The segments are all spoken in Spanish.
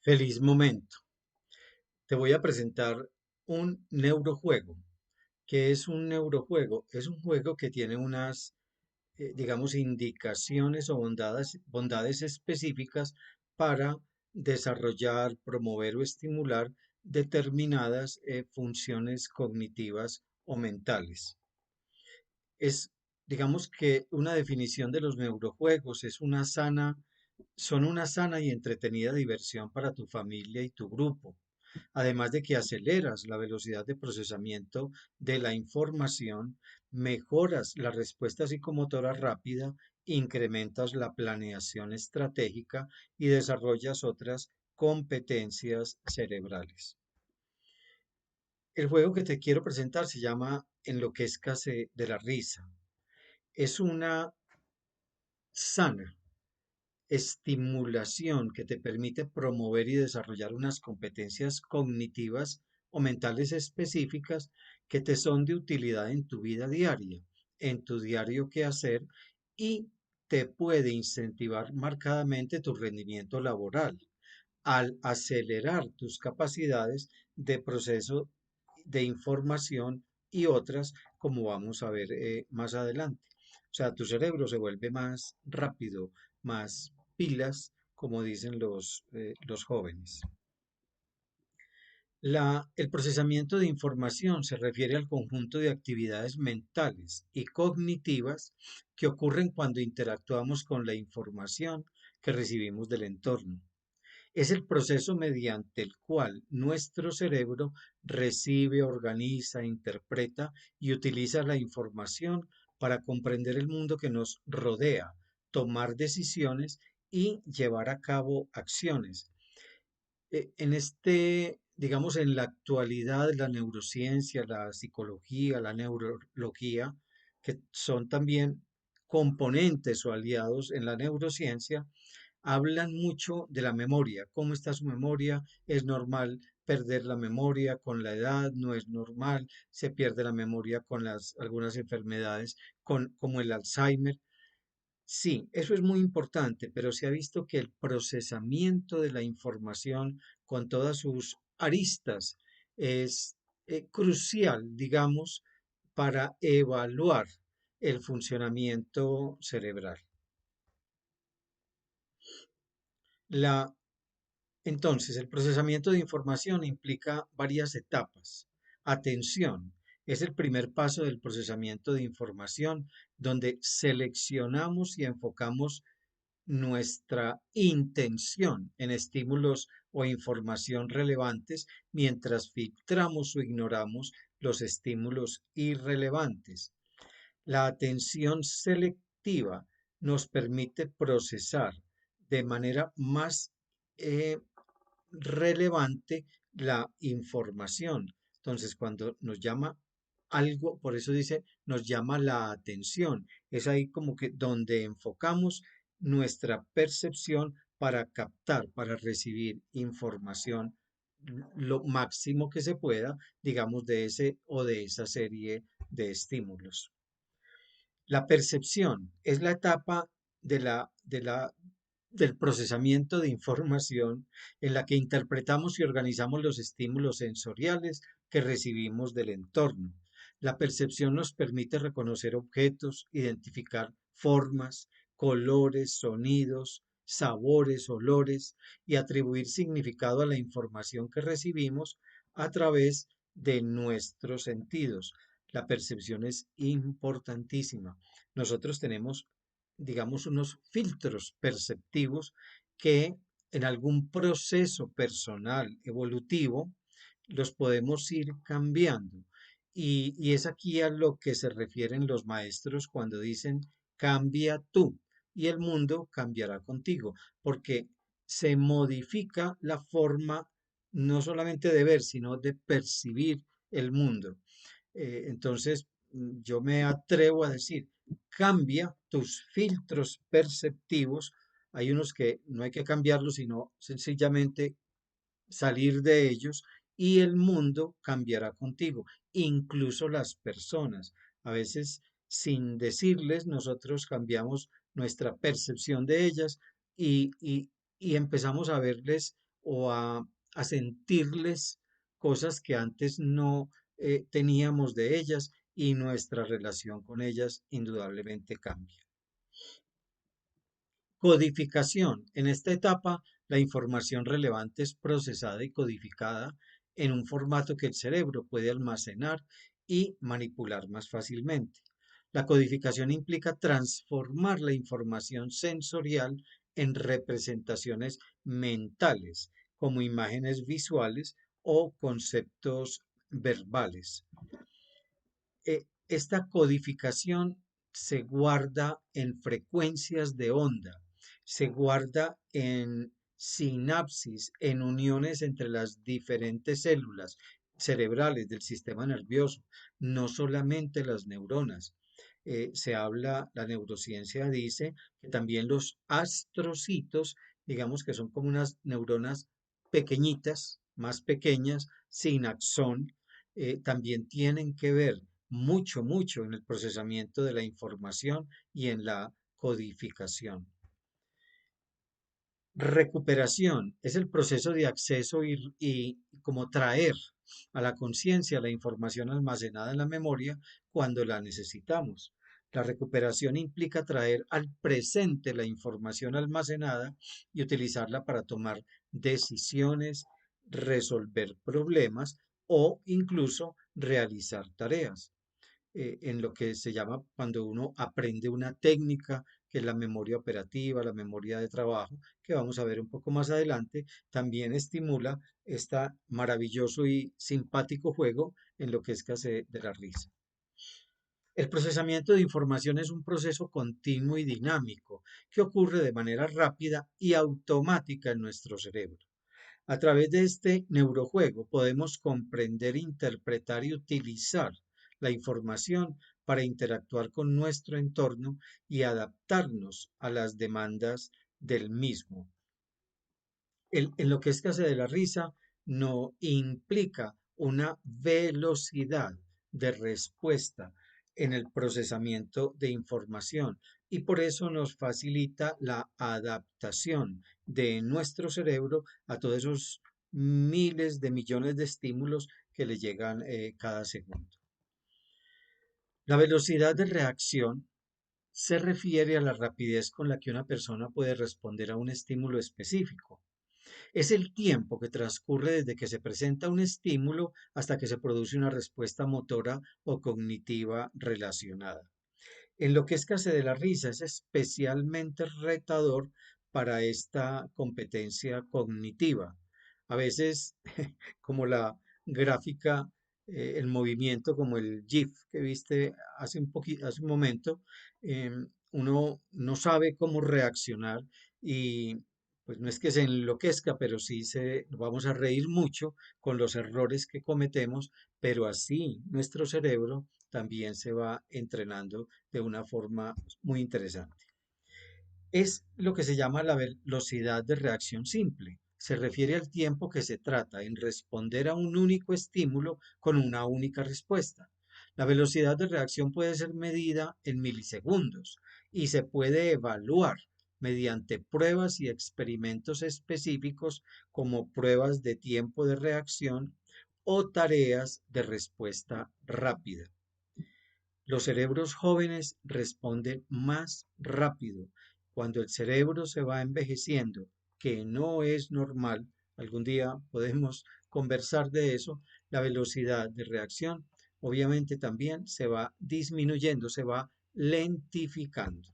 Feliz momento. Te voy a presentar un neurojuego. ¿Qué es un neurojuego? Es un juego que tiene unas, digamos, indicaciones o bondades específicas para desarrollar, promover o estimular determinadas funciones cognitivas o mentales. Es, digamos que una definición de los neurojuegos son una sana y entretenida diversión para tu familia y tu grupo, además de que aceleras la velocidad de procesamiento de la información, mejoras la respuesta psicomotora rápida, incrementas la planeación estratégica y desarrollas otras competencias cerebrales. El juego que te quiero presentar se llama Enloquézcase de la risa. Es una sana estimulación que te permite promover y desarrollar unas competencias cognitivas o mentales específicas que te son de utilidad en tu vida diaria, en tu diario quehacer y te puede incentivar marcadamente tu rendimiento laboral al acelerar tus capacidades de proceso de información y otras, como vamos a ver más adelante. O sea, tu cerebro se vuelve más rápido, más pilas, como dicen los jóvenes. El procesamiento de información se refiere al conjunto de actividades mentales y cognitivas que ocurren cuando interactuamos con la información que recibimos del entorno. Es el proceso mediante el cual nuestro cerebro recibe, organiza, interpreta y utiliza la información para comprender el mundo que nos rodea, tomar decisiones y llevar a cabo acciones. Digamos, en la actualidad, la neurociencia, la psicología, la neurología, que son también componentes o aliados en la neurociencia, hablan mucho de la memoria. ¿Cómo está su memoria? ¿Es normal perder la memoria con la edad? ¿No es normal? ¿Se pierde la memoria con algunas enfermedades como el Alzheimer? Sí, eso es muy importante, pero se ha visto que el procesamiento de la información con todas sus aristas es crucial, digamos, para evaluar el funcionamiento cerebral. La Entonces, el procesamiento de información implica varias etapas. Atención, es el primer paso del procesamiento de información, donde seleccionamos y enfocamos nuestra intención en estímulos o información relevantes, mientras filtramos o ignoramos los estímulos irrelevantes. La atención selectiva nos permite procesar de manera más eh, relevante la información. Entonces, cuando nos llama algo, por eso dice, nos llama la atención. Es ahí como que donde enfocamos nuestra percepción para captar, para recibir información lo máximo que se pueda, digamos, de ese o de esa serie de estímulos. La percepción es la etapa de del procesamiento de información en la que interpretamos y organizamos los estímulos sensoriales que recibimos del entorno. La percepción nos permite reconocer objetos, identificar formas, colores, sonidos, sabores, olores y atribuir significado a la información que recibimos a través de nuestros sentidos. La percepción es importantísima. Nosotros tenemos, digamos, unos filtros perceptivos que en algún proceso personal evolutivo los podemos ir cambiando. Y es aquí a lo que se refieren los maestros cuando dicen cambia tú y el mundo cambiará contigo, porque se modifica la forma no solamente de ver, sino de percibir el mundo. Entonces, yo me atrevo a decir, cambia tus filtros perceptivos. Hay unos que no hay que cambiarlos, sino sencillamente salir de ellos y el mundo cambiará contigo, incluso las personas. A veces, sin decirles, nosotros cambiamos nuestra percepción de ellas y, y empezamos a verles a sentirles cosas que antes no teníamos de ellas y nuestra relación con ellas indudablemente cambia. Codificación. En esta etapa, la información relevante es procesada y codificada en un formato que el cerebro puede almacenar y manipular más fácilmente. La codificación implica transformar la información sensorial en representaciones mentales, como imágenes visuales o conceptos verbales. Esta codificación se guarda en frecuencias de onda, se guarda en sinapsis, en uniones entre las diferentes células cerebrales del sistema nervioso, no solamente las neuronas. La neurociencia dice que también los astrocitos, digamos que son como unas neuronas pequeñitas, más pequeñas, sin axón, también tienen que ver mucho en el procesamiento de la información y en la codificación. Recuperación es el proceso de acceso y como traer a la conciencia la información almacenada en la memoria cuando la necesitamos. La recuperación implica traer al presente la información almacenada y utilizarla para tomar decisiones, resolver problemas o incluso realizar tareas. En lo que se llama cuando uno aprende una técnica, que es la memoria operativa, la memoria de trabajo, que vamos a ver un poco más adelante, también estimula este maravilloso y simpático juego en lo que es casi de la risa. El procesamiento de información es un proceso continuo y dinámico que ocurre de manera rápida y automática en nuestro cerebro. A través de este neurojuego podemos comprender, interpretar y utilizar la información para interactuar con nuestro entorno y adaptarnos a las demandas del mismo. En lo que es Casa de la Risa, no implica una velocidad de respuesta en el procesamiento de información y por eso nos facilita la adaptación de nuestro cerebro a todos esos miles de millones de estímulos que le llegan cada segundo. La velocidad de reacción se refiere a la rapidez con la que una persona puede responder a un estímulo específico. Es el tiempo que transcurre desde que se presenta un estímulo hasta que se produce una respuesta motora o cognitiva relacionada. En lo que es Case de la Risa es especialmente retador para esta competencia cognitiva. A veces, como la gráfica, el movimiento, como el GIF que viste hace un momento, uno no sabe cómo reaccionar y pues no es que se enloquezca, pero sí vamos a reír mucho con los errores que cometemos, pero así nuestro cerebro también se va entrenando de una forma muy interesante. Es lo que se llama la velocidad de reacción simple. Se refiere al tiempo que se trata en responder a un único estímulo con una única respuesta. La velocidad de reacción puede ser medida en milisegundos y se puede evaluar mediante pruebas y experimentos específicos como pruebas de tiempo de reacción o tareas de respuesta rápida. Los cerebros jóvenes responden más rápido. Cuando el cerebro se va envejeciendo, que no es normal, algún día podemos conversar de eso, la velocidad de reacción obviamente también se va disminuyendo, se va lentificando.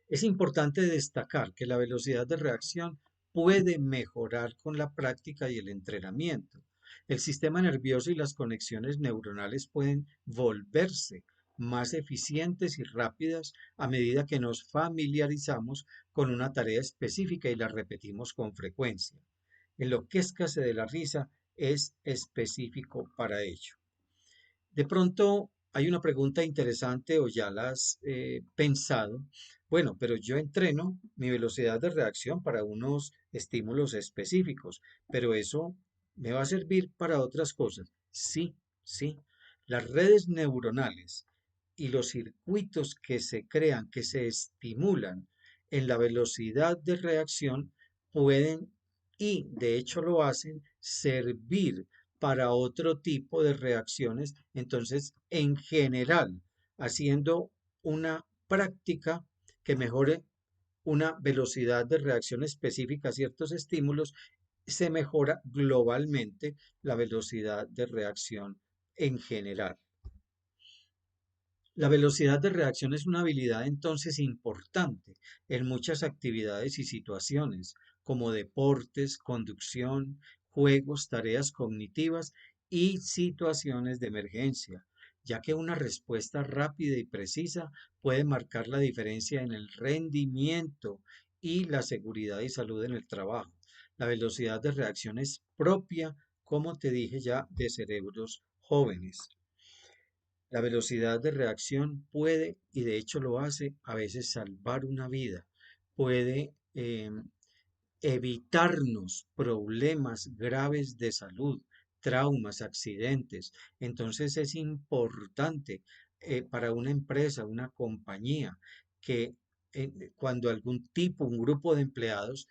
Es importante destacar que la velocidad de reacción puede mejorar con la práctica y el entrenamiento. El sistema nervioso y las conexiones neuronales pueden volverse más eficientes y rápidas a medida que nos familiarizamos con una tarea específica y la repetimos con frecuencia. En lo que es Case de la Risa es específico para ello. De pronto hay una pregunta interesante o ya la has pensado. Bueno, pero yo entreno mi velocidad de reacción para unos estímulos específicos, pero eso me va a servir para otras cosas. Sí, sí. Las redes neuronales y los circuitos que se crean, que se estimulan en la velocidad de reacción, pueden y de hecho lo hacen servir para otro tipo de reacciones. Entonces, en general, haciendo una práctica que mejore una velocidad de reacción específica a ciertos estímulos, se mejora globalmente la velocidad de reacción en general. La velocidad de reacción es una habilidad entonces importante en muchas actividades y situaciones, como deportes, conducción, juegos, tareas cognitivas y situaciones de emergencia, ya que una respuesta rápida y precisa puede marcar la diferencia en el rendimiento y la seguridad y salud en el trabajo. La velocidad de reacción es propia, como te dije ya, de cerebros jóvenes. La velocidad de reacción puede, y de hecho lo hace, a veces salvar una vida, puede evitarnos problemas graves de salud, traumas, accidentes. Entonces es importante para una empresa, una compañía, que cuando algún tipo, un grupo de empleados,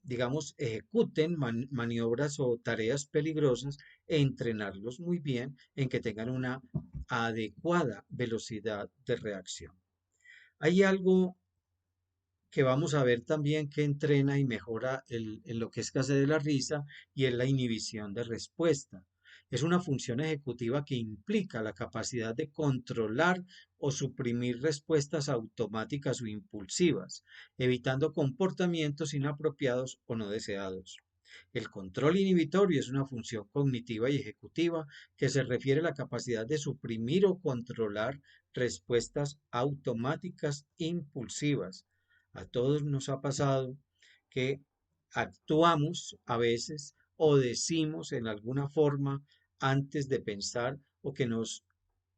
digamos, ejecuten maniobras o tareas peligrosas, entrenarlos muy bien en que tengan una adecuada velocidad de reacción. Hay algo que vamos a ver también que entrena y mejora en lo que es escasez de la risa y es la inhibición de respuesta. Es una función ejecutiva que implica la capacidad de controlar o suprimir respuestas automáticas o impulsivas, evitando comportamientos inapropiados o no deseados. El control inhibitorio es una función cognitiva y ejecutiva que se refiere a la capacidad de suprimir o controlar respuestas automáticas impulsivas. A todos nos ha pasado que actuamos a veces o decimos en alguna forma antes de pensar o que nos,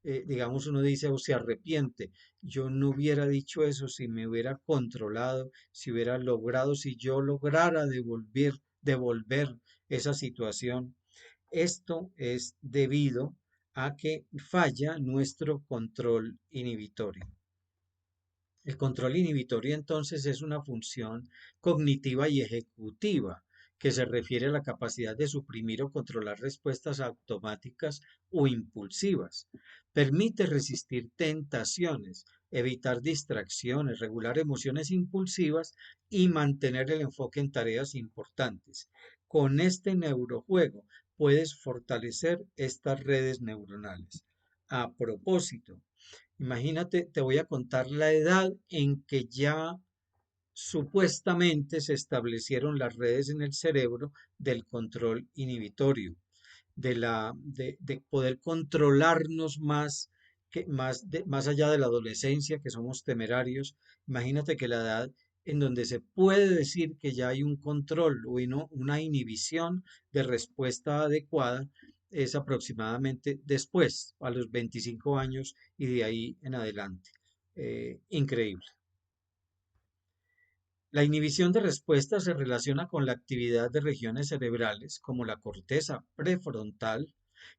digamos, uno dice o se arrepiente. Yo no hubiera dicho eso si me hubiera controlado, si hubiera logrado, si yo lograra devolver esa situación. Esto es debido a que falla nuestro control inhibitorio. El control inhibitorio entonces es una función cognitiva y ejecutiva que se refiere a la capacidad de suprimir o controlar respuestas automáticas o impulsivas. Permite resistir tentaciones, evitar distracciones, regular emociones impulsivas y mantener el enfoque en tareas importantes. Con este neurojuego puedes fortalecer estas redes neuronales. A propósito, imagínate, te voy a contar la edad en que ya supuestamente se establecieron las redes en el cerebro del control inhibitorio, de poder controlarnos más, más allá de la adolescencia, que somos temerarios. Imagínate que la edad en donde se puede decir que ya hay un control o una inhibición de respuesta adecuada es aproximadamente después, a los 25 años y de ahí en adelante. Increíble. La inhibición de respuesta se relaciona con la actividad de regiones cerebrales como la corteza prefrontal,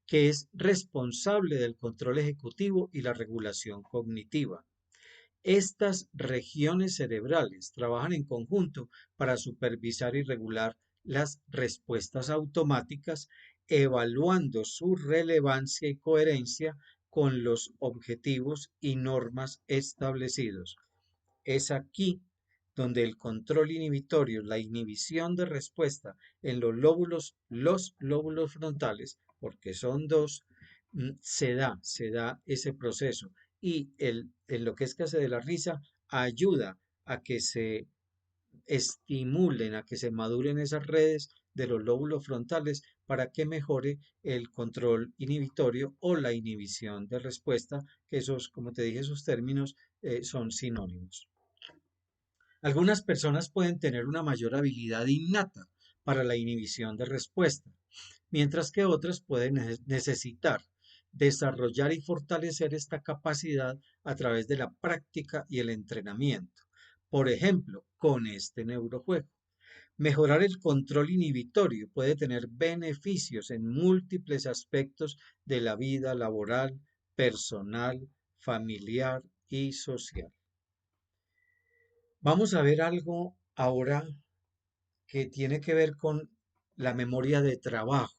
que es responsable del control ejecutivo y la regulación cognitiva. Estas regiones cerebrales trabajan en conjunto para supervisar y regular las respuestas automáticas, evaluando su relevancia y coherencia con los objetivos y normas establecidos. Es aquí donde el control inhibitorio, la inhibición de respuesta en los lóbulos frontales, porque son dos, se da ese proceso. Y en lo que es case de la risa, ayuda a que se estimulen, a que se maduren esas redes de los lóbulos frontales para que mejore el control inhibitorio o la inhibición de respuesta, que esos, como te dije, esos términos son sinónimos. Algunas personas pueden tener una mayor habilidad innata para la inhibición de respuesta, mientras que otras pueden necesitar desarrollar y fortalecer esta capacidad a través de la práctica y el entrenamiento. Por ejemplo, con este neurojuego. Mejorar el control inhibitorio puede tener beneficios en múltiples aspectos de la vida laboral, personal, familiar y social. Vamos a ver algo ahora que tiene que ver con la memoria de trabajo.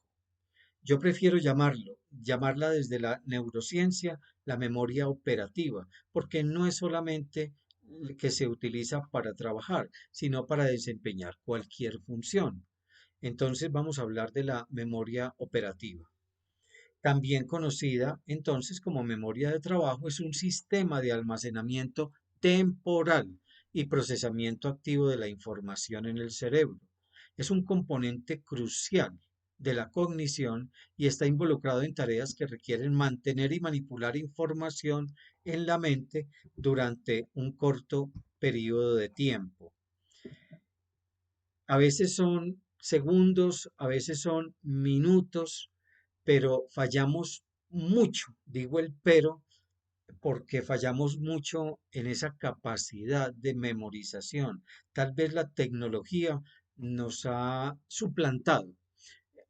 Yo prefiero llamarla desde la neurociencia, la memoria operativa, porque no es solamente que se utiliza para trabajar, sino para desempeñar cualquier función. Entonces vamos a hablar de la memoria operativa. También conocida entonces como memoria de trabajo, es un sistema de almacenamiento temporal y procesamiento activo de la información en el cerebro. Es un componente crucial de la cognición y está involucrado en tareas que requieren mantener y manipular información en la mente durante un corto periodo de tiempo. A veces son segundos, a veces son minutos, pero fallamos mucho, digo el pero, porque fallamos mucho en esa capacidad de memorización. Tal vez la tecnología nos ha suplantado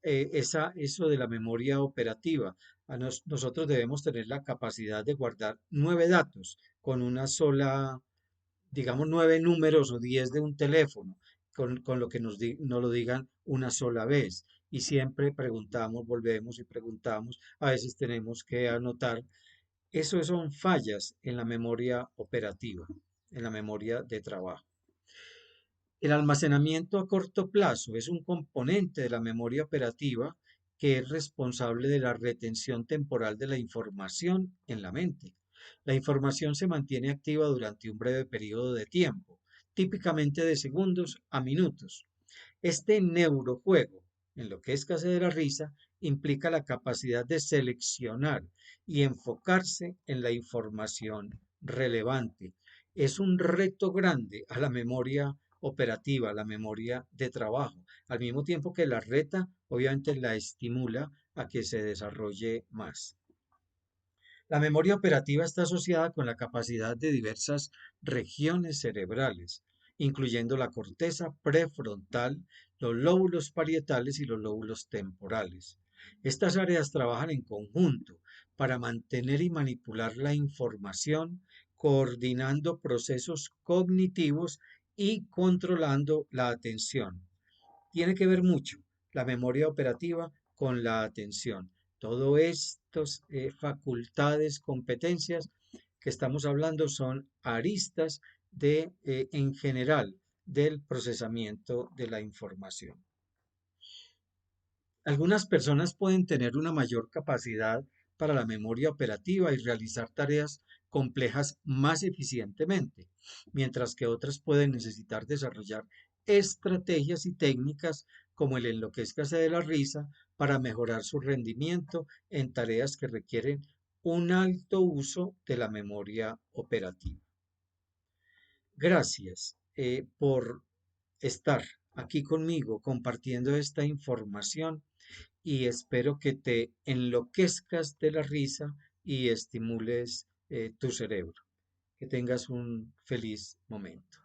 eso de la memoria operativa. Nosotros debemos tener la capacidad de guardar 9 datos con una sola, digamos, 9 números o 10 de un teléfono, con lo que nos lo digan una sola vez. Y siempre preguntamos, volvemos y preguntamos. A veces tenemos que anotar. Eso son fallas en la memoria operativa, en la memoria de trabajo. El almacenamiento a corto plazo es un componente de la memoria operativa que es responsable de la retención temporal de la información en la mente. La información se mantiene activa durante un breve periodo de tiempo, típicamente de segundos a minutos. Este neurojuego, en lo que es Casa de la Risa, implica la capacidad de seleccionar y enfocarse en la información relevante. Es un reto grande a la memoria operativa, a la memoria de trabajo, al mismo tiempo que la reta, obviamente la estimula a que se desarrolle más. La memoria operativa está asociada con la capacidad de diversas regiones cerebrales, incluyendo la corteza prefrontal, los lóbulos parietales y los lóbulos temporales. Estas áreas trabajan en conjunto para mantener y manipular la información, coordinando procesos cognitivos y controlando la atención. Tiene que ver mucho la memoria operativa con la atención. Todas estas facultades, competencias que estamos hablando son aristas en general, del procesamiento de la información. Algunas personas pueden tener una mayor capacidad para la memoria operativa y realizar tareas complejas más eficientemente, mientras que otras pueden necesitar desarrollar estrategias y técnicas como el enloquezcase de la risa para mejorar su rendimiento en tareas que requieren un alto uso de la memoria operativa. Gracias por estar aquí conmigo compartiendo esta información y espero que te enloquezcas de la risa y estimules tu cerebro. Que tengas un feliz momento.